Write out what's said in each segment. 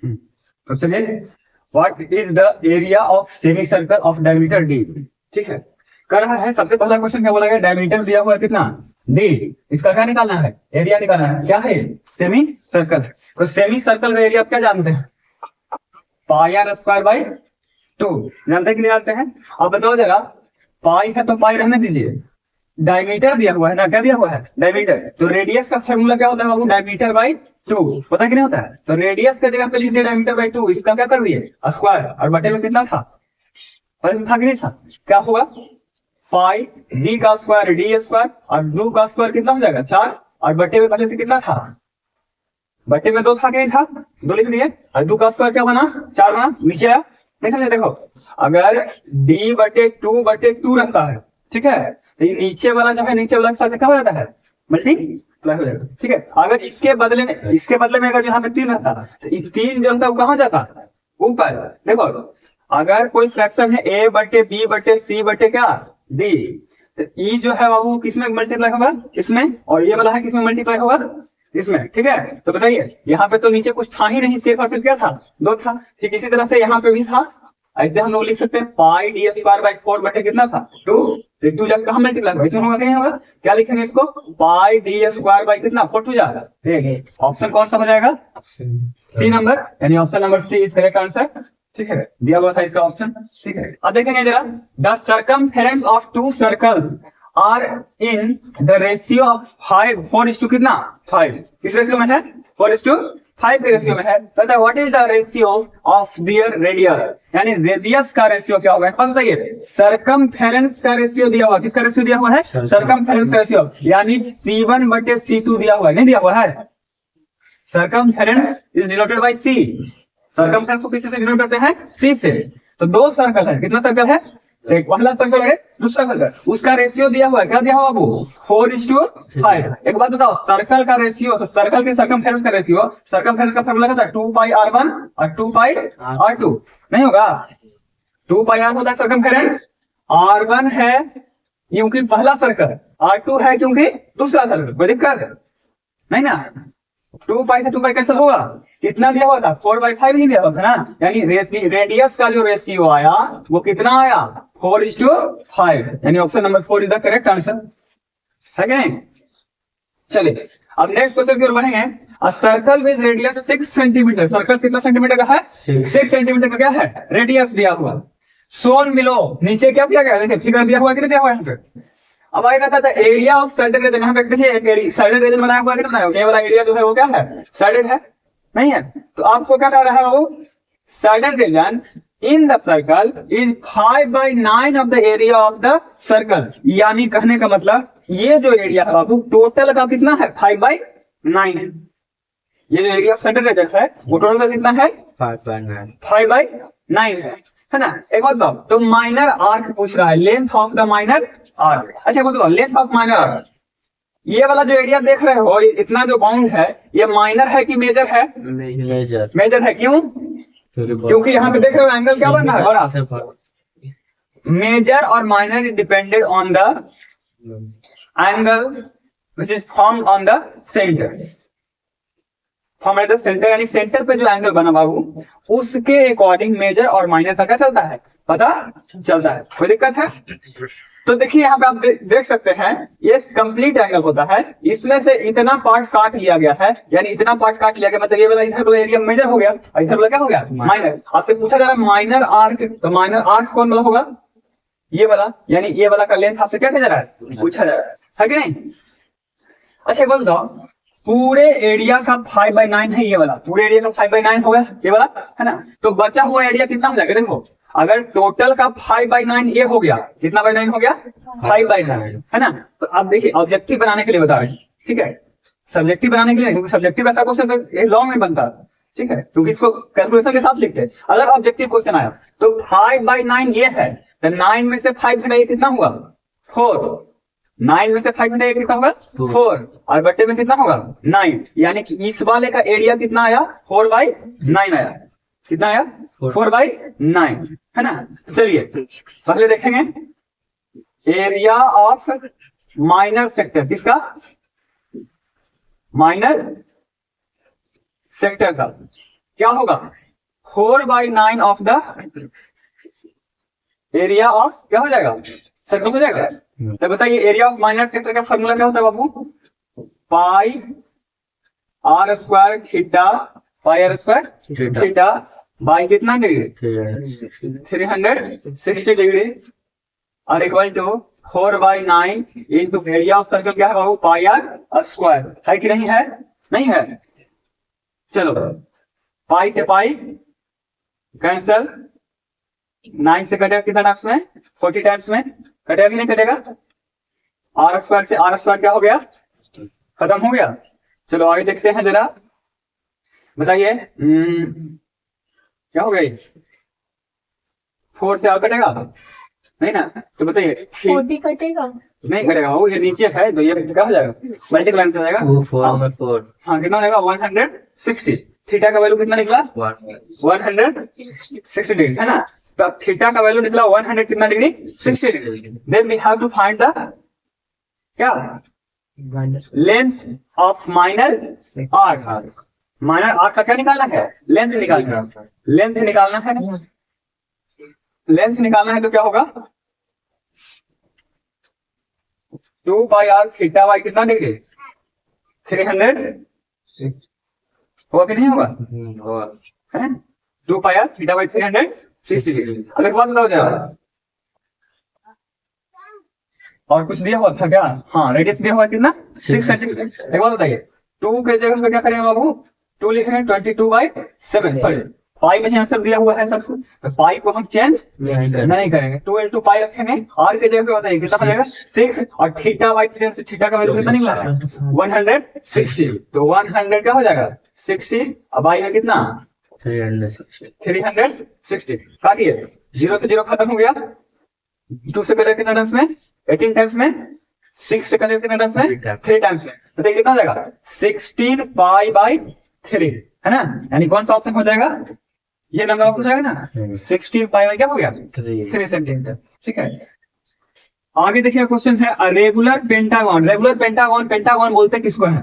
तो चलिए, what is the area of semi circle of diameter D. ठीक है, कर रहा है। सबसे पहला क्वेश्चन क्या बोला गया, डायमीटर दिया हुआ है कितना, डी। इसका क्या निकालना है, एरिया निकालना है। क्या है, सेमी सर्कल। तो सेमी सर्कल का एरिया आप क्या जानते हैं, पाई आर स्क्वायर बाई 2। जानते हैं कि नहीं जानते हैं? अब बताओ जरा, पाई है तो पाई रहने दीजिए, डायमीटर दिया हुआ है ना, क्या दिया हुआ है, डायमीटर। तो रेडियस का फॉर्मूला क्या होता है बाबू, डायमीटर बाई 2। पता है कि नहीं होता है? तो रेडियस का जगह पे लिख दिया डायमीटर बाई 2, इसका क्या कर दिए, स्क्वायर, और बटे में कितना था, पहले से था कि नहीं था? क्या होगा, पाई डी का स्क्वायर डी स्क्वायर, और 2 का स्क्वायर कितना हो जाएगा, 4, और बटे में पहले से कितना था, बटे में 2 था कि नहीं था, 2 लिख दिए, और 2 का स्क्वायर क्या बना, 4 बना। नीचे आया, नहीं समझे? देखो, अगर डी बटे 2 रहता है, ठीक है, तो ये नीचे वाला जो है, नीचे वाला के साथ क्या हो जाता है, मल्टीप्लाई हो जाएगा। ठीक है, अगर इसके बदले में अगर यहाँ पे 3 रहता, तो 3 जो रहता है वो कहाँ जाता, ऊपर। देखो, अगर कोई फ्रैक्शन है a बटे b बटे c बटे क्या d, तो e जो है वो किसमें मल्टीप्लाई होगा, इसमें, और ये वाला है किसमें मल्टीप्लाई होगा, इसमें। ठीक है, तो बताइए, यहाँ पे तो नीचे कुछ था ही नहीं, सिर्फ और सिर्फ क्या था, 2 था। ठीक इसी तरह से यहाँ पे भी था, ऐसे हम लोग लिख सकते हैं, पाई डी स्क्वायर बाई 4 बटे कितना था, 2। 2 जाकर कहाँ मल्टीप्लाई होगा, इसमें होगा कि नहीं होगा? क्या लिखेंगे इसको, पाई डी स्क्वायर बाई कितना, 4 2 जाएगा। ऑप्शन कौन सा हो जाएगा, सी नंबर, यानी option number C is correct answer. ठीक है, दिया हुआ था इसका ऑप्शन। ठीक है, अब देखेंगे जरा, the circumference of 2 circles are in the ratio of 4:, कितना, 5। किस रेशियो में है, 4:5 के रेशियो में है। कहता what is the ratio of their radius, यानी रेडियस का रेशियो क्या होगा, बताइए। सर्कमफेरेंस का रेशियो दिया हुआ, किसका रेशियो दिया हुआ है, सर्कमफेरेंस का रेशियो, यानी C1 बटे C2 दिया हुआ है, नहीं दिया हुआ है। Circumference is denoted by C। Circumference को किससे डिनोट करते हैं, C से। तो 2 सर्कल है, कितना सर्कल है, एक पहला सर्कल है, दूसरा सर्कल, उसका रेशियो दिया हुआ है, क्या दिया हुआ वो, 4:5। एक बात बताओ, सर्कल का रेशियो, तो सर्कल के सर्कमफेरेंस का रेशियो, सर्कमफेरेंस का फॉर्मूला क्या था, 2 पाई r1 और 2 पाई r2। नहीं होगा, 2 पाई r होता है सर्कमफेरेंस, r1 है क्योंकि पहला सर्कल, r2 है क्योंकि दूसरा सर्कल। कोई दिक्कत है नहीं ना? 2 पाई से 2 पाई कैंसिल होगा, कितना दिया हुआ था, 4/5 ही दिया हुआ था ना, यानी रेडियस का जो रेशियो आया वो कितना आया, 4:5, यानी option number 4 is the correct answer, है कि नहीं? चलिए, अब नेक्स्ट क्वेश्चन की ओर बढ़ेंगे। A circle with radius 6 centimetre, circle कितना सेंटीमीटर का है, 6 सेंटीमीटर का क्या है, रेडियस दिया हुआ। सोन बिलो, नीचे क्या किया गया, देखिए फिगर दिया हुआ है कि नहीं दिया हुआ है यहाँ पे। अब आएगा था एरिया ऑफ साइडेड रीजन, यहाँ पे देखिए एक साइडेड रीजन बनाया हुआ है कि बनाया, ये वाला एरिया जो है वो क्या है, साइडेड है, नहीं है? तो आपको क्या कह रहा है वो, shaded region in the circle is 5/9 of the area of the circle, यानी कहने का मतलब ये जो एरिया है बाबू टोटल का कितना है, 5/9 है। ये जो एरिया ऑफ साइडेड रीजन है वो टोटल का कितना है, 5/9 है ना? एक बात बताओ, तो माइनर आर्क पूछ रहा है, length of the minor arc. अच्छा बताओ, लेंथ ऑफ माइनर आर्क, ये वाला जो एरिया देख रहे हो, इतना जो बाउंड है, ये माइनर है कि मेजर है, मेजर है। क्यों, क्योंकि यहाँ पे देख रहे हो एंगल क्या बन रहा है, बड़ा। मेजर और minor is depended on the angle which is formed on the centre, form at the centre, यानी सेंटर पे जो एंगल बना बाबू उसके अकॉर्डिंग मेजर और माइनर का क्या चलता है, पता चलता है। कोई दिक्कत है? तो देखिए यहाँ पे आप देख सकते हैं, ये कंप्लीट एंगल होता है, इसमें से इतना पार्ट काट लिया गया है, यानी इतना पार्ट काट लिया गया, मतलब ये वाला इधर वाला एरिया मेजर हो गया, इधर वाला क्या हो गया, माइनर। आपसे पूछा जा रहा है माइनर आर्क, तो माइनर आर्क कौन वाला होगा, ये वाला, यानी ये वाला का लेंथ आपसे क्या जा रहा है, पूछा जा रहा है कि नहीं? अच्छा बोल दो, पूरे एरिया का 5/9 है ये वाला, पूरे एरिया का 5/9 हो गया ये वाला, है ना? तो बचा हुआ एरिया कितना हो जाएगा, देखो, अगर टोटल का 5/9 ये हो गया, कितना बाई 9 हो गया, 5/9, है ना? तो आप देखिए, ऑब्जेक्टिव बनाने के लिए बता रहे हैं, ठीक है, सब्जेक्टिव बनाने के लिए, क्योंकि सब्जेक्टिव रहता क्वेश्चन तो ये लॉन्ग में बनता है, ठीक है, क्योंकि इसको कैलकुलेशन के साथ लिखते हैं। अगर ऑब्जेक्टिव क्वेश्चन आया तो 5/9 ये है, तो 9 में से 5 घटाइए, कितना हुआ, 4। 9 में से 5 घटाइए कितना होगा, 4, और बट्टे में कितना होगा, 9, यानी कि इस वाले का एरिया कितना आया, 4/9 आया। कितना आया, 4/9, है ना? चलिए पहले देखेंगे एरिया ऑफ माइनर सेक्टर, किसका, माइनर सेक्टर का। क्या होगा 4/9 ऑफ द एरिया ऑफ, क्या हो जाएगा, सर्कल हो जाएगा। तो बताइए एरिया ऑफ माइनर सेक्टर का फॉर्मूला क्या होता है बाबू, pi r square theta, pi r square theta by कितना डिग्री 360 डिग्री और equal to 4/9 into area of circle क्या है बाबू, पाई आर स्क्वायर, है कि नहीं है, नहीं है। चलो पाई से पाई कैंसल, 9 से कटेगा कितना टाइम्स में, 40 टाइम्स में, कटेगा कि नहीं कटेगा, आर स्क्वायर से आर स्क्वायर क्या हो गया, खत्म हो गया। चलो आगे देखते हैं जरा, बताइए क्या हो गई, 4 से आर कटेगा नहीं ना, तो बताइए 40 कटेगा, नहीं कटेगा वो, ये नीचे है तो ये क्या हो जाएगा, मल्टीप्लाई से जाएगा, वो 4/4 हाँ कितना हो जाएगा 160। थीटा का वैल्यू कितना निकला 160 डिग्री है ना, तो अब थीटा का वैल्यू निकला 100 कितना degree 60 degree. Then we have to find the क्या length of minor arc, minor arc का क्या निकालना है, लेंथ निकालना है, लेंथ निकालना है, लेंथ निकालना है तो क्या होगा 2/r थीटा बाई कितना डिग्री 300 होगा कि नहीं होगा, है 2/r थीटा बाई 360 डिग्री। अब एक बात बताओ जरा, और कुछ दिया हुआ था क्या, हाँ रेडियस दिया हुआ है कितना 6 सेंटीमीटर। एक बात बताइए 2 के जगह पे क्या करेंगे बाबू, 2 लिखेंगे 22/7, सॉरी पाई में ही आंसर दिया हुआ है सर, तो पाई को हम चेंज नहीं करेंगे, 2 इंटू पाई रखेंगे, आर के जगह पे बताइए कितना बनेगा 6, और थीटा बाई थीटा का वैल्यू कितना निकला है 160, तो 100 क्या हो जाएगा 60 और बाई में कितना 360, काटिए 0 से 0 खत्म हो गया, 2 से करें कितना टाइम्स में 18 टाइम्स में, 6 से करें कितना टाइम्स में 3 टाइम्स में, बताइए कितना हो जाएगा 16 पाई बाई 3 है ना, यानी कौन सा ऑप्शन हो जाएगा, ये नंबर ऑप्शन हो जाएगा ना, 16 पाई बाई क्या हो गया 3 सेंटीमीटर। ठीक है आगे देखिए क्वेश्चन है regular pentagon, regular pentagon, pentagon बोलते किसको है,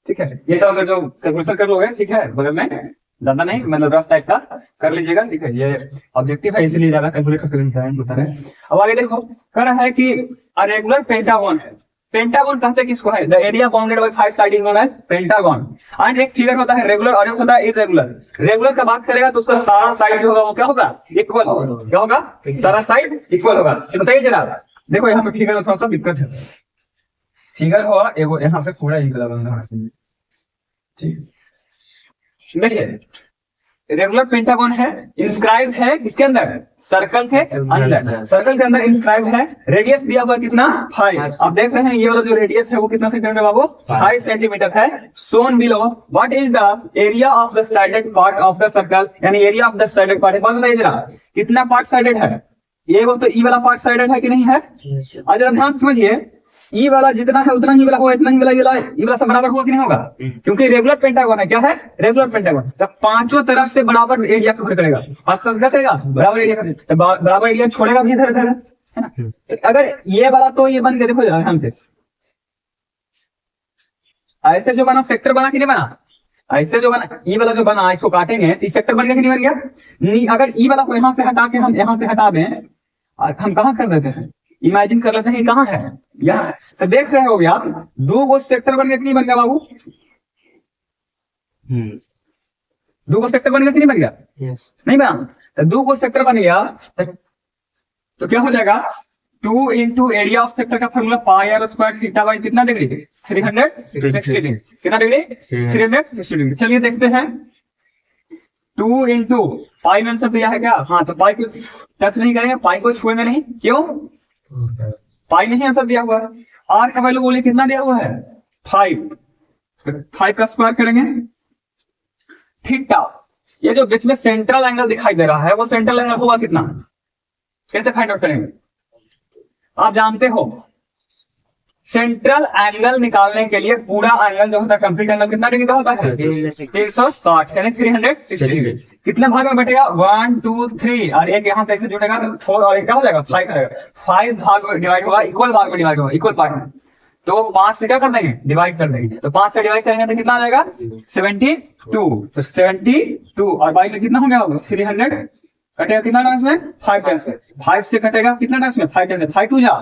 ठीक है ये सब अगर जो कैलकुलेशन कर लोगे ठीक है, बगल में ज्यादा नहीं मतलब रफ टाइप का कर लीजिएगा, ठीक है ये ऑब्जेक्टिव है इसलिए ज्यादा कैलकुलेट बता रहे हैं। अब आगे देखो कह रहा है कि रेगुलर पेंटागन है, पेंटागन कहते किसको है, the area bounded by 5 side is known as pentagon. And एक फिगर होता है रेगुलर और एक होता है इरेगुलर। रेगुलर का बात करेगा तो उसका सारा साइड जो होगा वो क्या होगा, इक्वल होगा, क्या होगा, सारा साइड इक्वल होगा। बताइए जरा, देखो यहाँ पे फिगर में थोड़ा सा दिक्कत है, फिगर हो यहाँ पे पूरा इक्वल होना चाहिए, ठीक देखिए रेगुलर पेंटागन है, इंस्क्राइब है किसके अंदर, सर्कल के अंदर, सर्कल के अंदर इंस्क्राइब है, रेडियस दिया हुआ कितना 5, आप देख रहे हैं ये वाला जो रेडियस है वो कितना सेंटीमीटर बाबू 5 सेंटीमीटर है। Shown below what is the area of the shaded part of the circle, यानी area of the shaded part, बात बताइए जरा कितना पार्ट साइडेड है, ये वो तो ई वाला पार्ट साइडेड है कि नहीं है, और जरा ध्यान समझिए ई वाला जितना है उतना ही वाला होगा, इतना ही वाला ई वाला सब बराबर होगा कि नहीं होगा, क्योंकि रेगुलर पेंटागन है, क्या है रेगुलर पेंटागन, जब पांचों तरफ से बराबर एरिया कवर करेगा, पांच तरफ क्या करेगा बराबर एरिया, तो बराबर एरिया छोड़ेगा भी इधर इधर है ना। तो अगर ये वाला तो ये बन के देखो जरा ध्यान से, ऐसे जो बना सेक्टर बना कि नहीं बना, ऐसे जो बना ई वाला जो बना इसको काटेंगे तो सेक्टर बन गया कि नहीं बन गया। अगर ई वाला को यहाँ से हटा के हम यहाँ से हटा दें और हम कहाँ कर देते हैं, इमेजिन कर लेते हैं कहाँ है, यहाँ, तो देख रहे हो आप 2 गो सेक्टर बन गया कि नहीं बन गया बाबू, 2 गो सेक्टर बन गया कि नहीं बन गया, नहीं बना, तो 2 गो सेक्टर बन गया तो क्या हो जाएगा 2 इंटू एरिया ऑफ सेक्टर का formula pi r square theta by कितना डिग्री 360 डिग्री, कितना डिग्री 360 डिग्री। चलिए देखते हैं 2 इंटू पाई में आंसर दिया है क्या, हाँ तो पाई को टच नहीं करेंगे, पाई को छुएंगे नहीं, क्यों पाई नहीं आंसर दिया हुआ है। आर का वैल्यू बोलिए कितना दिया हुआ है 5 का स्क्वायर करेंगे, थीटा ये जो बीच में सेंट्रल एंगल दिखाई दे रहा है वो सेंट्रल एंगल होगा कितना, कैसे फाइंड आउट करेंगे, आप जानते हो सेंट्रल एंगल निकालने के लिए पूरा एंगल जो होता है कंप्लीट एंगल कितना डिग्री का होता है 360 यानी 360 डिग्री। कितने भाग में बैठेगा 1 2 3 और एक यहाँ से ऐसे जुड़ेगा तो 4 और एक क्या हो जाएगा 5 का, 5 भाग में डिवाइड होगा, इक्वल भाग में डिवाइड होगा, इक्वल पार्ट में, तो 5 से क्या कर देंगे डिवाइड कर देंगे, तो 5 से डिवाइड करेंगे तो कितना आ जाएगा 72, तो 72 2 और बाई में कितना हो गया 300 कटेगा कितना टाइम्स में 5 टाइम्स से 5 से कटेगा कितना टाइम्स में 5 टाइम्स से 5 2 जा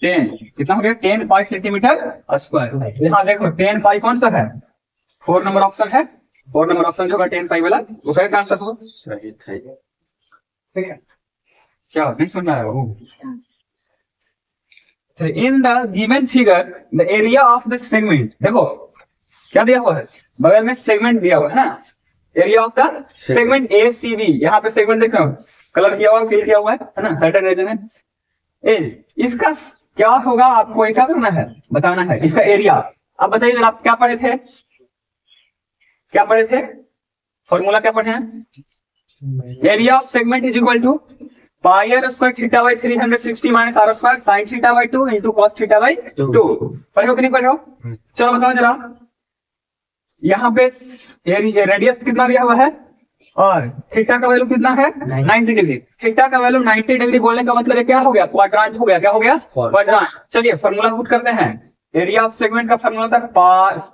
10 कितना हो गया 10 पाई सेंटीमीटर स्क्वायर। यहाँ देखो 10 पाई कौन सा है 4 नंबर ऑप्शन है 4 नंबर ऑप्शन जो होगा 10 पाई वाला वो करेक्ट आंसर होगा। ठीक है क्या नहीं सुन रहा है वो। In the given figure the area of the segment देखो क्या दिया हुआ है बगल में सेगमेंट दिया हुआ है ना area of the segment A C B यहाँ पे सेगमेंट देख रहे हो कलर किया हुआ फिल किया हुआ है ना सर्टेन रीजन है एज इसका क्या होगा आपको क्या करना है बताना है इसका एरिया। अब बताइए जरा आप क्या पढ़े थे फॉर्मूला क्या पढ़े हैं area of segment is equal to pi r square theta by 360 minus r square sine theta by 2 into cos theta by 2 पढ़े हो कि नहीं पढ़े हो। चलो बताओ जरा यहाँ पे रेडियस कितना दिया हुआ है और थीटा का वैल्यू कितना है 90 डिग्री। थीटा का वैल्यू 90 डिग्री बोलने का मतलब क्या हो गया क्वाड्रेंट हो गया क्या हो गया क्वाड्रेंट। चलिए फॉर्मूला पुट करते हैं एरिया ऑफ सेगमेंट का फॉर्मूला था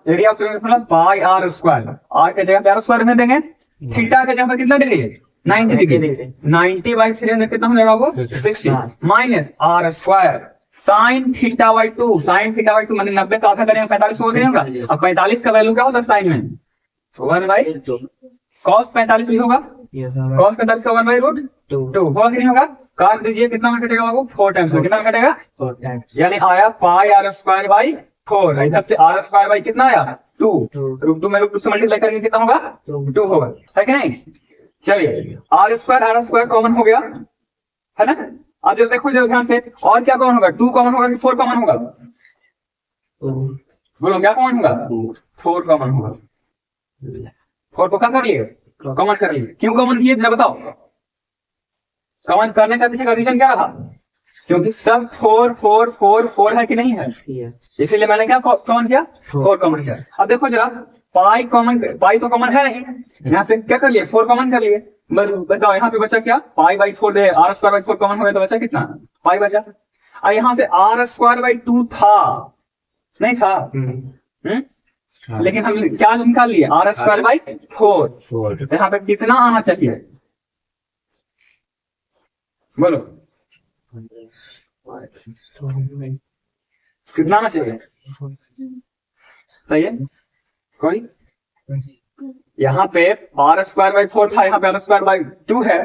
एरिया ऑफ सेगमेंट का पाई आर स्क्वायर आर के जगह पे आर स्क्वायर में देंगे थीटा के जगह पे कितना डिग्री 90 डिग्री 90 बाई 300 कितना हो जाएगा वो 60 minus r square sine theta by 2 sine theta by 2 मैंने 90 का आधा करेंगे 45 हो गया अब 45 का वैल्यू क्या होता है साइन में 1 बाई कॉस 45 भी होगा कॉस 45 का 1 बाई रूट 2 होगा कि नहीं होगा काट दीजिए कितना में कटेगा वो 4 टाइम्स में कितना में कटेगा 4 टाइम्स यानी आया पाई आर स्क्वायर बाई 4 इधर से आर स्क्वायर बाई कितना आया 2 रूट 2 में रूट 2 से मल्टीप्लाई करके कितना होगा 2 होगा है कि नहीं। चलिए आर स्क्वायर कॉमन हो गया है ना। अब जब देखो जब ध्यान से और क्या कॉमन होगा 2 कॉमन होगा कि 4 कॉमन होगा बोलो क्या कॉमन होगा 4 कॉमन होगा 4 को क्या कर लिए कॉमन कर लिए क्यों कॉमन किए जरा बताओ कॉमन करने का पीछे का रीजन क्या रहा क्योंकि सब 4 4 4 4 है कि नहीं है इसीलिए मैंने क्या कॉमन किया 4 कॉमन किया। अब देखो जरा पाई तो कॉमन है नहीं यहाँ से क्या कर लिए 4 कॉमन कर लिए बताओ यहाँ पे बचा क्या pi by 4 r square by 4 common हो गया तो बचा कितना पाई बचा। और यहाँ से आर स्क्वायर बाई 2 था नहीं था लेकिन हम क्या निकाल लिए आर स्क्वायर बाई 4 यहाँ पे कितना आना चाहिए बोलो कितना आना चाहिए सही है कोई यहाँ पे आर स्क्वायर बाई 4 था यहाँ पे आर स्क्वायर बाई 2 है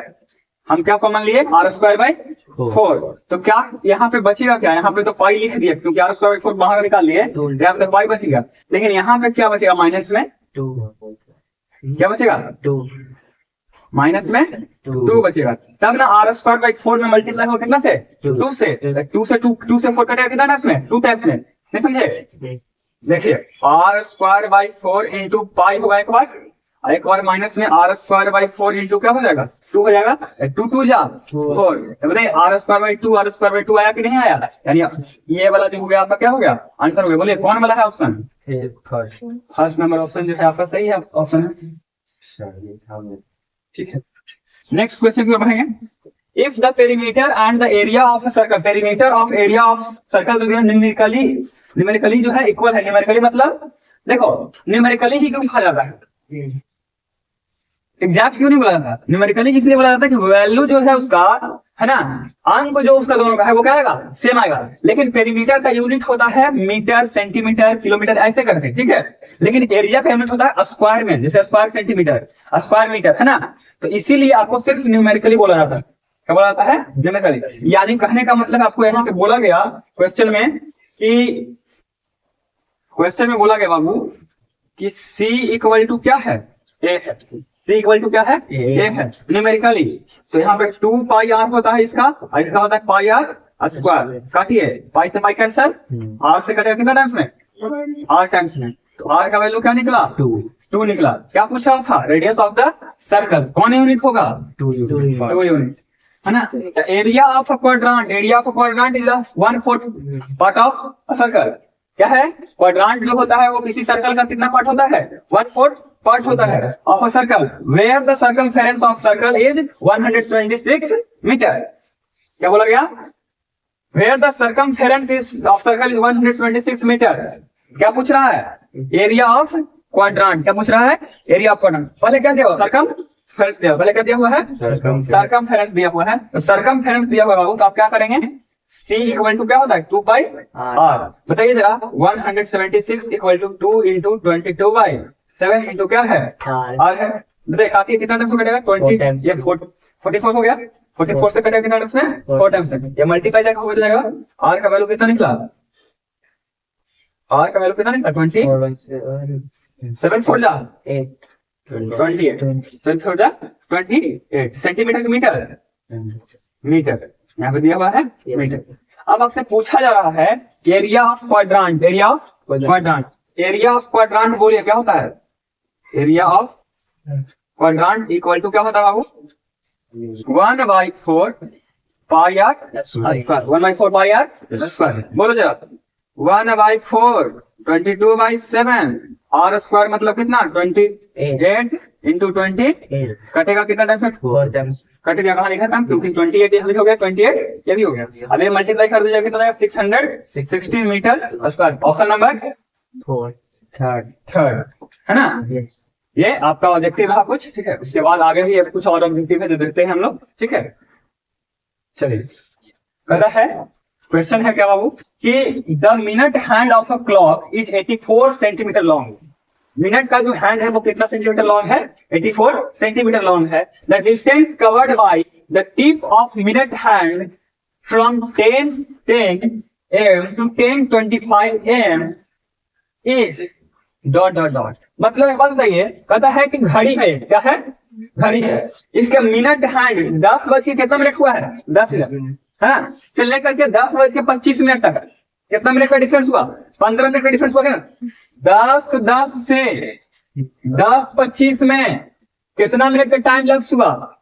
हम क्या कॉमन लिए आर स्क्वायर बाई 4 तो क्या यहाँ पे बचेगा क्या यहाँ पे तो पाई लिख दिया क्योंकि आर स्क्वायर बाई 4 बाहर निकाल लिए यहाँ पे तो पाई बचेगा लेकिन यहाँ पे क्या बचेगा माइनस में 2 क्या बचेगा 2 माइनस में 2 बचेगा तब ना आर स्क्वायर बाई 4 में मल्टीप्लाई हो कितना से 2 से 2 से 4 कटेगा कितना टाइम्स में 2 टाइम्स में नहीं समझे। देखिए r square by 4 into pi होगा एक बार माइनस में आर स्क्वायर बाई 4 इंटू क्या हो जाएगा 2 हो जाएगा 2 2 जा 4 तो बताइए आर स्क्वायर बाई 2 आया कि नहीं आया यानी ये वाला जो हो गया आपका क्या हो गया आंसर हो गया। बोलिए कौन वाला है ऑप्शन फर्स्ट नंबर ऑप्शन जो है आपका सही है ऑप्शन है ठीक है। नेक्स्ट क्वेश्चन की ओर बढ़ेंगे if the perimeter and the area of circle perimeter of area of circle numerically जो है इक्वल है। न्यूमेरिकली मतलब देखो न्यूमेरिकली ही क्यों कहा जाता है एग्जैक्ट क्यों नहीं बोला जाता न्यूमेरिकली इसलिए बोला जाता है कि वैल्यू जो है उसका है ना अंक जो उसका दोनों का है वो क्या आएगा सेम आएगा लेकिन पेरीमीटर का यूनिट होता है मीटर सेंटीमीटर किलोमीटर ऐसे करके ठीक है लेकिन एरिया का यूनिट होता है स्क्वायर में जैसे स्क्वायर सेंटीमीटर स्क्वायर मीटर है ना तो इसीलिए आपको सिर्फ न्यूमेरिकली बोला जाता है क्या बोला जाता है न्यूमेरिकली यानी कहने का मतलब आपको यहाँ से बोला गया क्वेश्चन में बोला गया बाबू कि C इक्वल टू क्या है A है C इक्वल टू क्या है A है न्यूमेरिकली तो यहाँ पे 2 पाई आर होता है इसका और इसका होता है पाई आर स्क्वायर काटिए पाई से पाई कैंसल आर से कटेगा कितना टाइम्स में आर टाइम्स में तो आर का वैल्यू क्या निकला 2 निकला। क्या पूछ रहा था रेडियस ऑफ द सर्कल कौन यूनिट होगा 2 यूनिट है ना। Area of a quadrant is 1/4 part of a circle क्या है क्वाड्रेंट जो होता है वो किसी सर्कल का कितना पार्ट होता है 1/4 पार्ट होता है of a circle where the circumference of circle is 126 metre. क्या बोला गया where the circumference is of circle is 126 metre. क्या पूछ रहा है एरिया ऑफ क्वाड्रांट, क्या पूछ रहा है? Area of quadrant. पहले क्या दिया हुआ? सरकमफेरेंस दिया हुआ। पहले क्या दिया हुआ है? सरकमफेरेंस दिया हुआ है। तो सरकमफेरेंस दिया हुआ बाबू, तो आप क्या करेंगे? C इक्वल टू क्या होता है? 2 पाई r। बताइए जरा, 176 equal to 2 into 22 by 7 into क्या है? r है। बताइए काटिए, कितना टाइम्स में कटेगा? 20, ये 44 हो गया। 44 से कटेगा कितना टाइम्स में? 4 टाइम्स में। ये मल्टीप्लाई जाएगा, हो जाएगा। r का वैल्यू कितना निकला? r का वैल्यू कितना निकला? 20, 7 4 जा 28, 7 4 जा 28 सेंटीमीटर की मीटर, मीटर यहाँ पे दिया हुआ है मीटर। अब आपसे पूछा जा रहा है कि area of quadrant, area of quadrant, area of quadrant बोलिए क्या होता है? Area of quadrant equal to क्या होता है बाबू? 1/4 pi r square, 1/4 pi r square. बोलो जरा, 1/4 22/7 आर स्क्वायर मतलब कितना? 28 इंटू 20 कटेगा कितना टाइम्स में? 4 टाइम्स। कट गया, कहाँ लिखा था? क्योंकि 28 ये भी हो गया, 28 ये भी हो गया। अब ये मल्टीप्लाई कर दीजिए, कितना जाएगा? 616 metre square. Option number 4, third है ना? ये आपका ऑब्जेक्टिव रहा कुछ, ठीक है। उसके बाद आगे भी कुछ और ऑब्जेक्टिव है जो देखते हैं हम लोग, ठीक है। चलिए, कहता है क्वेश्चन है क्या बाबू कि the minute hand of a clock is 84 centimetre long. Minute का जो हैंड है वो कितना सेंटीमीटर लॉन्ग है? 84 सेंटीमीटर लॉन्ग है। The distance covered by the tip of minute hand from 10 am to 10:25 am is ... मतलब एक बात बताइए, कहता है कि घड़ी है, क्या है? घड़ी है। इसके मिनट हैंड 10 बज के कितना मिनट हुआ है? 10 मिनट है ना। से लेकर के 10 बज के 25 मिनट तक कितना मिनट का डिफरेंस हुआ? 15 मिनट का डिफरेंस हुआ ना। 10 से 10:25 में कितना मिनट का टाइम लैप्स हुआ?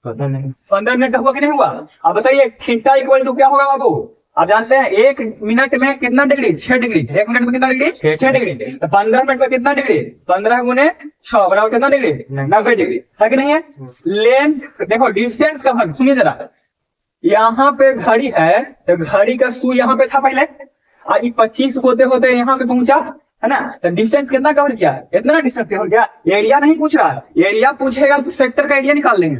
15 मिनट का हुआ कि नहीं हुआ? अब बताइए थीटा इक्वल टू क्या होगा बाबू? आप जानते हैं 1 मिनट में कितना डिग्री? 6 डिग्री। 1 मिनट में कितना डिग्री? 6 डिग्री। तो 15 मिनट में कितना डिग्री? 15 गुने 6 बराबर कितना डिग्री? 90 डिग्री, है कि नहीं है? लेंथ देखो, डिस्टेंस का फर्क सुनिए जरा। यहाँ पे घड़ी है तो घड़ी का सुई यहाँ पे था पहले, 25 होते होते यहाँ पे पहुंचा, है ना। तो डिस्टेंस कितना कवर किया? इतना डिस्टेंस कवर किया। एरिया नहीं पूछ रहा, एरिया पूछेगा तो सेक्टर का एरिया निकाल लेंगे।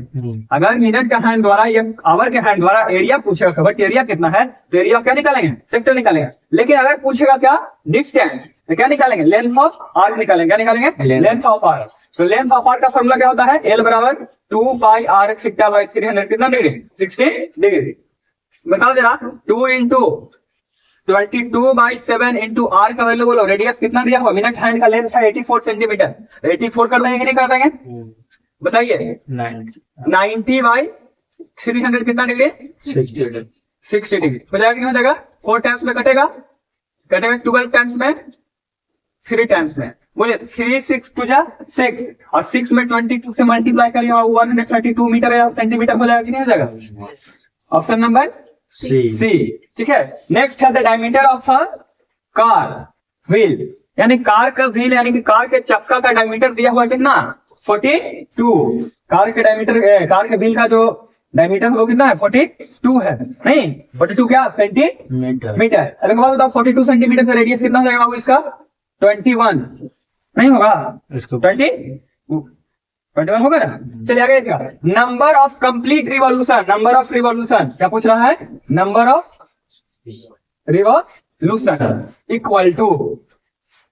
अगर मिनट का हैंड द्वारा या आवर के हैंड द्वारा एरिया पूछेगा, कवर एरिया कितना है, तो एरिया क्या निकालेंगे? सेक्टर निकालेंगे। लेकिन अगर पूछेगा क्या? डिस्टेंस, तो क्या निकालेंगे? लेंथ ऑफ आर्क निकालेंगे। क्या निकालेंगे? Length of arc. तो लेंथ ऑफ आर्क का फॉर्मूला क्या होता है? L बराबर 2 पाई r थीटा बाई 300 कितना डिग्री? 60 डिग्री। बताओ जरा, 2 इंटू 22/7 इंटू r का वैल्यू बोलो। रेडियस कितना दिया हुआ? मिनट हैंड का लेंथ है 84 सेंटीमीटर। 84 कर देंगे कि नहीं कर देंगे? बताइए 90/300 कितना डिग्री? 60 डिग्री। हो जाएगा कि नहीं हो जाएगा? 4 टाइम्स में कटेगा, 12 टाइम्स में, 3 टाइम्स में। बोलिए 3 6 2 जा 6 और 6 में 22 से मल्टीप्लाई करिए, 132 मीटर या सेंटीमीटर हो जाएगा कि नहीं हो जाएगा? ऑप्शन नंबर सी, ठीक है। नेक्स्ट है the diameter of a car wheel, यानी कार का व्हील यानी कि कार के चक्का का डायमीटर दिया हुआ है कितना? 42। कार के डायमीटर, कार के व्हील का जो डायमीटर वो कितना है? 42 है। नहीं 42 क्या? सेंटीमीटर। अरे के बाद बताओ 42 सेंटीमीटर का रेडियस कितना हो जाएगा बाबू इसका? 21 नहीं होगा? 21 होगा ना। चलिए आगे देखिएगा, number of complete revolution. Number of revolution क्या पूछ रहा है? Number of revolution equal to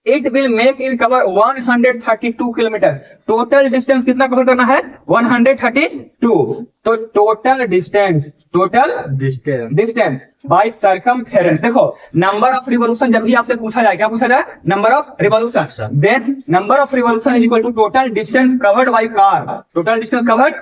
it will make it cover 132 kilometre. Total distance कितना कवर करना है? 132। तो टोटल डिस्टेंस बाय सर्कमफेरेंस। देखो नंबर ऑफ रिवॉल्यूशन जब भी आपसे पूछा जाए, क्या पूछा जाए? Number of revolution. Then number of revolution is equal to total distance covered by car. Total distance covered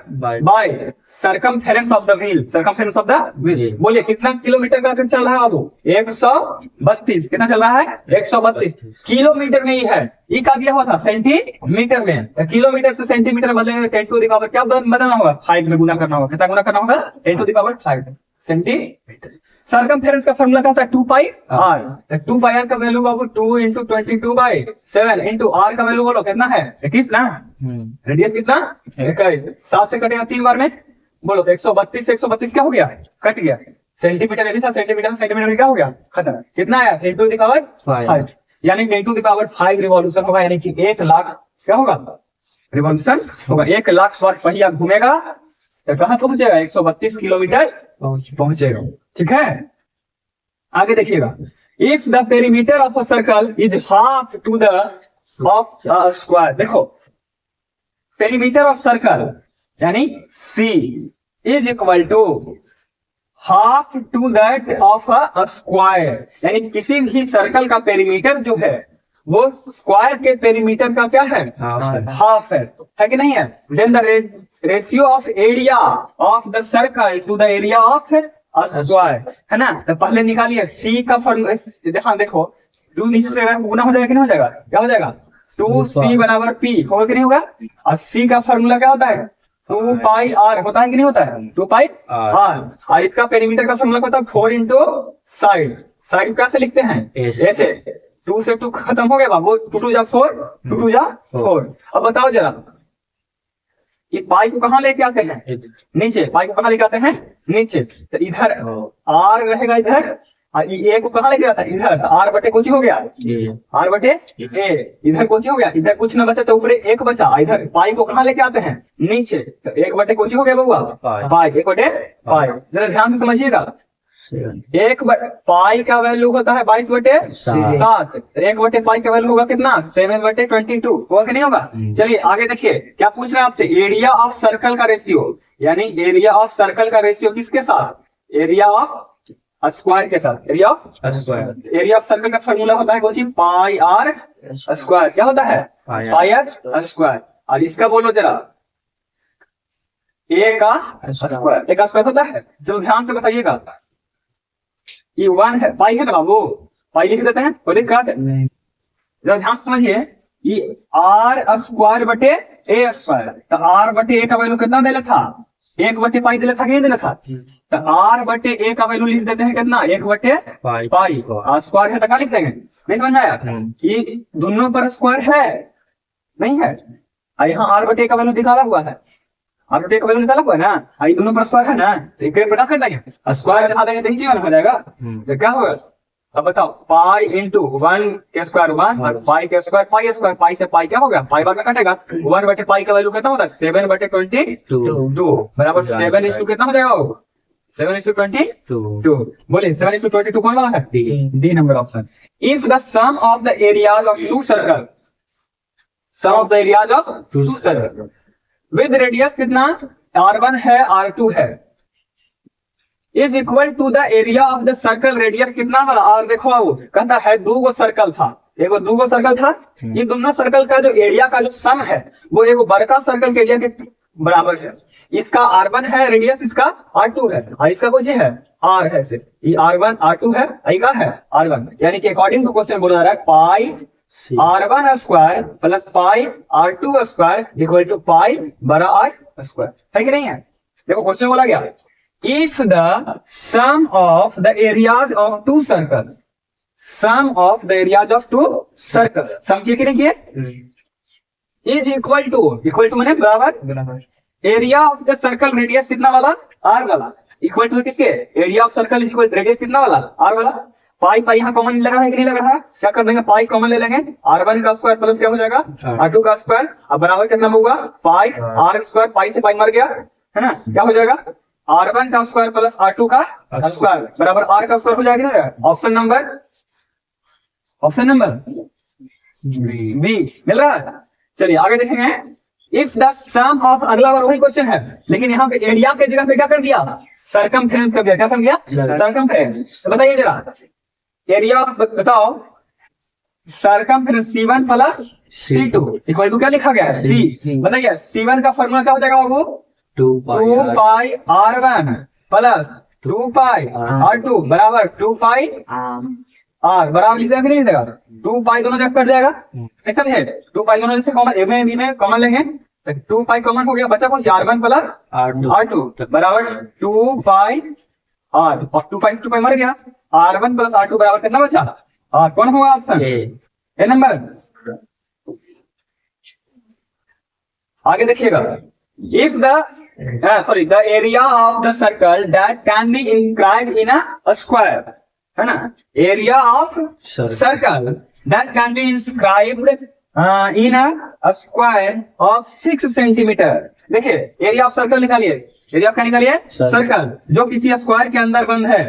bye circumference of the wheel. Circumference of the wheel. बोलिए कितना किलोमीटर का चल रहा है बाबू? 132। कितना चल रहा है? 132 किलोमीटर में ही है। ये क्या दिया हुआ था? सेंटीमीटर में। किलोमीटर से सेंटीमीटर बदलेंगे 10 टू द पावर क्या बदलना होगा? 5 में गुना करना होगा। कितना गुना करना होगा? 10 to the power 5 centimetre. Circumference का फॉर्मूला क्या होता है? 2 पाई आर। 2 पाई आर का वैल्यू बाबू 2 इंटू 22/7 इंटू आर का वैल्यू बोलो कितना है? 21 ना। रेडियस कितना? 21। 7 से कटेगा 3 बार में, बोलो 132 से 132 क्या हो गया? कट गया। सेंटीमीटर यदि था, सेंटीमीटर क्या हो गया? खत्म। कितना आया? 10 टू द पावर 5। यानी 10⁵ रिवॉल्यूशन होगा, यानी कि 1 लाख क्या होगा रिवॉल्यूशन होगा। 1 लाख बार पहिया घूमेगा तो कहां पहुंचेगा 132 किलोमीटर पहुंचेगा। ठीक है, आगे देखिएगा, if the perimeter of a circle is half to the of a square. देखो पेरीमीटर ऑफ सर्कल यानी C is equal to half to that of a square, यानी किसी भी सर्कल का पेरीमीटर जो है वो स्क्वायर के पेरीमीटर का क्या है हाफ है कि नहीं है। Then the ratio of area of the circle to the area of square, है ना। तो पहले निकालिए सी का फॉर्मूला, देखो 2 नीचे से गुना हो जाएगा कि नहीं हो जाएगा, क्या हो जाएगा 2c बराबर p होगा कि नहीं होगा। और c का फॉर्मूला क्या होता है 2πr होता है कि नहीं होता है 2πr। और इसका पेरीमीटर का फॉर्मूला होता है 4 इंटू साइड। साइड कैसे लिखते हैं ऐसे, 2 से 2 खत्म हो गया बाबू, 2 2 जा 4, 2 2 जा 4। अब बताओ जरा ये पाई को कहां लेके आते हैं नीचे, पाई को कहां लेके आते हैं नीचे, तो इधर r रहेगा इधर, और ए को कहां लेके आता है इधर, तो r बटे कुछ हो गया r बटे ए, इधर कुछ हो गया, इधर कुछ ना बचा तो ऊपर 1 बचा, इधर पाई को कहां लेके आते हैं नीचे, तो 1 बटे कुछ हो गया बउआ पाई, 1 बटे पाई। जरा ध्यान से समझिएगा, पाई का वैल्यू होता है 22 बटे 7, 1 बटे पाई का वैल्यू होगा कितना 7 बटे 22, होगा कि नहीं होगा। चलिए आगे देखिए क्या पूछ रहे हैं आपसे, एरिया ऑफ सर्कल का रेशियो, यानी एरिया ऑफ सर्कल का रेशियो किसके साथ, एरिया ऑफ स्क्वायर के साथ। एरिया ऑफ सर्कल का फॉर्मूला होता है कौन पाई आर स्क्वायर, क्या होता है पाई आर स्क्वायर। और इसका बोलो जरा ए का स्क्वायर, ए का स्क्वायर होता है, चलो ध्यान से बताइएगा, ये 1 है पाई है ना बाबू, पाई लिख देते हैं कोई दिक्कत नहीं, जरा ध्यान से समझिए, ये आर स्क्वायर बटे ए स्क्वायर, तो आर बटे ए का वैल्यू कितना देना था 1 बटे पाई देना था कि नहीं देना था, तो आर बटे ए का वैल्यू लिख देते हैं कितना 1 बटे पाई, स्क्वायर है तो क्या लिख देंगे, नहीं समझ में आया, ये दोनों पर स्क्वायर है नहीं है, यहाँ आर बटे ए का वैल्यू निकाला हुआ है, आर बटे ए का वैल्यू निकाला हुआ है ना, ये दोनों पर स्क्वायर है ना, तो एक बटा कर देंगे, स्क्वायर चला देंगे तो ही जीवन हो जाएगा, तो क्या होगा अब बताओ पाई इंटू 1 के स्क्वायर 1 और पाई के स्क्वायर पाई से पाई क्या होगा पाई बाद में कटेगा, 1 बटे पाई का वैल्यू कितना होता है 7 बटे 22 बराबर 7 कितना हो जाएगा वो 7:22। बोलिए 7:22 कौन वाला है D number option. If the sum of the areas of two circle, sum of the areas of two circle with radius कितना r1 है r2 है is equal to the area of the circle, radius कितना वाला r, देखो वो कहता है 2 circle था, एगो 2 सर्कल था, ये दोनों सर्कल का जो एरिया का जो सम है वो एगो बड़का सर्कल के एरिया के बराबर है, इसका r1 है रेडियस, इसका r2 है, और इसका कुछ है r है, सिर्फ ये r1 r2 है, का है r1, यानी कि अकॉर्डिंग टू क्वेश्चन बोला जा रहा है pi r1 square plus pi r2 square equal to pi बड़ा r स्क्वायर, है कि नहीं है। देखो क्वेश्चन बोला गया if the sum of the areas of two circle, sum of the areas of two circle, sum किए कि नहीं किए, इज इक्वल टू मैंने बराबर area of the circle radius कितना वाला r वाला इक्वल टू किसके area of circle is equal radius कितना वाला r वाला। पाई पाई यहाँ कॉमन लग रहा है कि नहीं लग रहा है, क्या कर देंगे पाई कॉमन ले लेंगे, r1 का स्क्वायर प्लस क्या हो जाएगा r2 का स्क्वायर, अब बराबर कितना होगा पाई r स्क्वायर, पाई से पाई मर गया है ना, क्या हो जाएगा r1 का स्क्वायर प्लस r2 का स्क्वायर बराबर r का स्क्वायर हो जाएगा ना। ऑप्शन नंबर बी मिल रहा है। चलिए आगे देखेंगे, इफ द सम ऑफ, अगला बार वही क्वेश्चन है लेकिन यहाँ पे एरिया के जगह पे क्या कर दिया सरकमफेरेंस कर दिया, क्या कर दिया सरकमफेरेंस। तो बताइए जरा एरिया ऑफ, बताओ circumference C1 plus C2 equal to क्या लिखा गया है C, बताइए C1 का फॉर्मूला क्या हो जाएगा वो 2 पाई r1 प्लस 2 पाई r2 बराबर 2 पाई r, बराबर लिख देगा कि नहीं लिख देगा, 2 पाई दोनों जगह कट जाएगा, ऐसा नहीं है 2 पाई दोनों जैसे कॉमन ए में बी में कॉमन लेंगे तो 2 पाई कॉमन हो गया, बचा कुछ r1 प्लस r2 बराबर 2 पाई r, 2 पाई से 2 पाई मर गया, r1 प्लस r2 बराबर कितना बचा r, कौन होगा ऑप्शन ए नंबर। आगे देखिएगा, if the area of the circle that can be inscribed in a square, है ना, area of circle that can be inscribed in a square of 6 centimetre. देखिए एरिया ऑफ सर्कल निकालिए, area of क्या निकालिए, circle, जो किसी square के अंदर बंद है।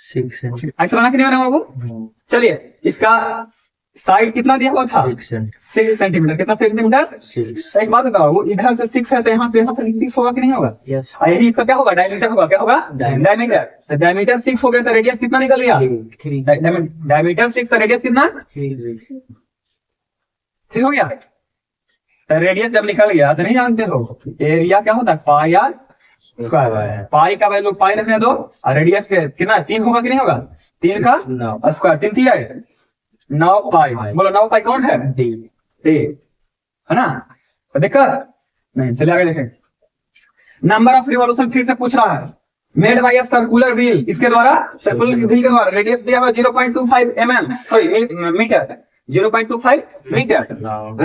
ऐसा बना के नहीं बना बाबू। चलिए इसका साइड कितना दिया हुआ था, 6 सेंटीमीटर। कितना सेंटीमीटर? एक बात बताओ, वो इधर से 6 है तो यहाँ से यहाँ तक 6 होगा कि नहीं होगा? यही इसका क्या होगा, डायमीटर होगा। क्या होगा? डायमीटर। तो डायमीटर 6 हो गया तो रेडियस कितना निकल गया? डायमीटर 6 तो रेडियस कितना? 3 हो गया। तो रेडियस जब निकल गया तो नहीं जानते हो एरिया क्या होता है, पाई आर स्क्वायर। पाई का वैल्यू पाई रखने दो और रेडियस कितना 3 होगा कि नहीं होगा? 3 का स्क्वायर, 3 3 है 9 पाई। बोलो 9 पाई कौन है? डी है ना। तो दिक्कत नहीं, चलिए आगे देखें। नंबर ऑफ रिवॉल्यूशन फिर से पूछ रहा है। Made by a circular wheel, इसके द्वारा सर्कुलर व्हील के द्वारा रेडियस दिया हुआ 0.25 mm sorry metre, 0.25 metre.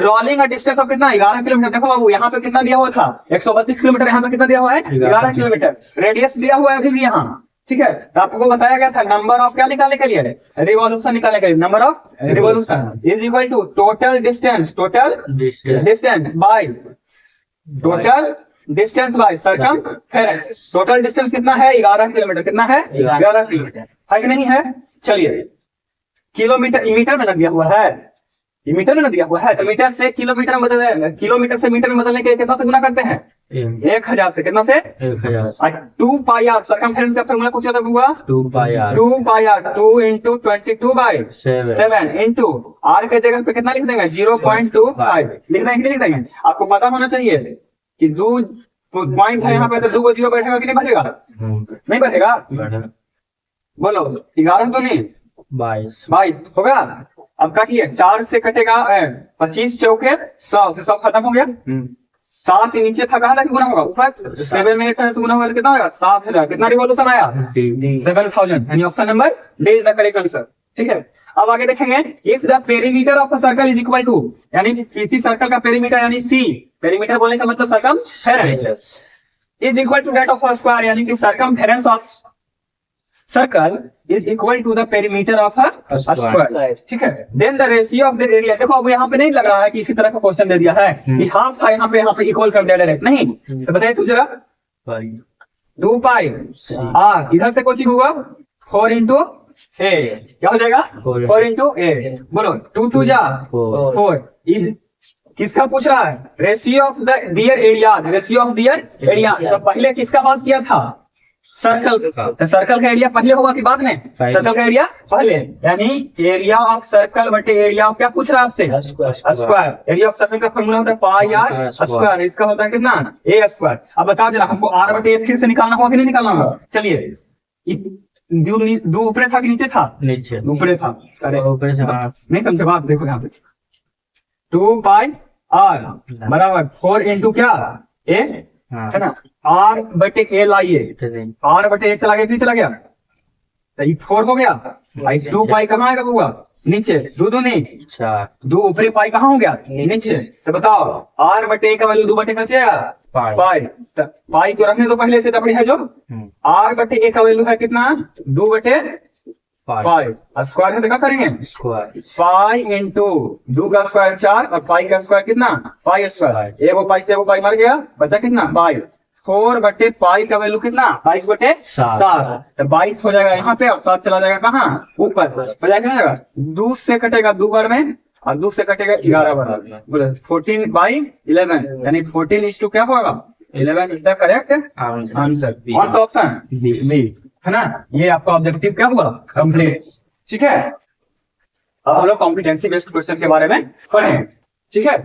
Rolling का डिस्टेंस ऑफ कितना? 11 किलोमीटर। देखो बाबू यहाँ पे कितना दिया हुआ था, 132 किलोमीटर। यहाँ पे कितना दिया हुआ है? 11 किलोमीटर। रेडियस दिया हुआ है अभी भी यहाँ, ठीक है। तो आपको बताया गया था नंबर ऑफ क्या निकालने के लिए, रिवॉल्यूशन निकालने के लिए। Number of revolution is equal to total distance, total distance by total distance by circumference. Total distance कितना है? 11 किलोमीटर। कितना है? 11 किलोमीटर, है कि नहीं है? चलिए किलोमीटर मीटर में न दिया हुआ है, मीटर में न दिया हुआ है तो मीटर से किलोमीटर में बदल, किलोमीटर से मीटर में बदलने के लिए कितना से गुना करते हैं? 1000 से। कितना से? 1000। 2 पाई आर सर्कमफेरेंस का फार्मूला कुछ होता हुआ 2 pi r 2 into 22/7 into are के जगह पे कितना लिख देंगे? 0.25 लिख देंगे कि नहीं लिख देंगे? आपको पता होना चाहिए कि जो पॉइंट है यहाँ पे तो 2 जीरो बैठेगा कि नहीं बैठेगा? नहीं बैठेगा। बोलो 11 तो नहीं 22 होगा। अब काटिए, 4 से कटेगा 25 चौके 100 से 100 खत्म हो गया। 7 नीचे था, कहा था कि गुना होगा ऊपर 7 में गुना होगा तो कितना होगा? 7000। कितना रिवॉल्यूशन आया? 7000। यानी option number D is the correct answer, ठीक है। अब आगे देखेंगे, if the perimeter of a circle is equal to, यानी किसी सर्कल का पेरीमीटर यानी सी, पेरीमीटर बोलने का मतलब circumference, is equal to that of a square, यानी कि circumference of circle is equal to the perimeter of a square, ठीक है। Then the ratio of the area. देखो अब यहाँ पे नहीं लग रहा है कि इसी तरह का क्वेश्चन दे दिया है कि हाफ था यहाँ पे इक्वल कर दिया डायरेक्ट, नहीं। तो बताइए तू जरा, 2 पाई आर इधर से कोचिंग होगा 4 इंटू ए, क्या हो जाएगा? 4 इंटू ए। बोलो 2 2 जा 4। किसका पूछ रहा है? Ratio of the their area, ratio of their area. तो पहले किसका बात किया था? सर्कल। तो सर्कल का एरिया पहले होगा कि बाद में? सर्कल का एरिया पहले, यानी एरिया ऑफ सर्कल बटे एरिया ऑफ क्या पूछ रहा है आपसे? स्क्वायर। एरिया ऑफ सर्कल का फॉर्मूला होता है पाई आर स्क्वायर, इसका होता है कितना? ए स्क्वायर। अब बताओ जरा, हमको आर बटे ए फिर से निकालना होगा कि नहीं निकालना होगा? चलिए, दो ऊपर था कि नीचे था? नीचे, ऊपर था। अरे नहीं समझे बात, देखो यहाँ पे 2 पाई आर बराबर 4 इंटू क्या ए, है ना। आर बटे ए लाइए, आर बटे ए चला गया, फिर चला गया तो 4 हो गया। 2 पाई कहाँ आएगा बुआ? नीचे। 2 2 नहीं 4, 2 ऊपरी पाई कहाँ हो गया? नीचे। तो बताओ आर बटे ए का वैल्यू 2 बटे का पाई, पाई तो रखने दो पहले से तबड़ी है जो। आर बटे ए का वैल्यू है कितना? 2 बटे पाई। स्क्वायर है तो क्या करेंगे? स्क्वायर। पाई इंटू 2 का स्क्वायर 4 और पाई का स्क्वायर कितना? Pi square. एगो पाई से एगो पाई मर गया, बचा कितना? पाई। 4 बटे पाई का वैल्यू कितना? 22 बटे 7। तो 22 हो जाएगा यहाँ पे और 7 चला जाएगा कहाँ? ऊपर हो जाएगा ना। 2 से कटेगा 2 बार में और 2 से कटेगा 11 बार। बोले 14/11, यानी 14 इस टू क्या होगा? 11 इज द करेक्ट आंसर। कौन सा ऑप्शन? बी, है ना। ये आपका ऑब्जेक्टिव क्या हुआ? कंप्लीट, ठीक है। अब हम लोग कॉम्पिटेंसी बेस्ड क्वेश्चन के बारे में पढ़ें, ठीक है।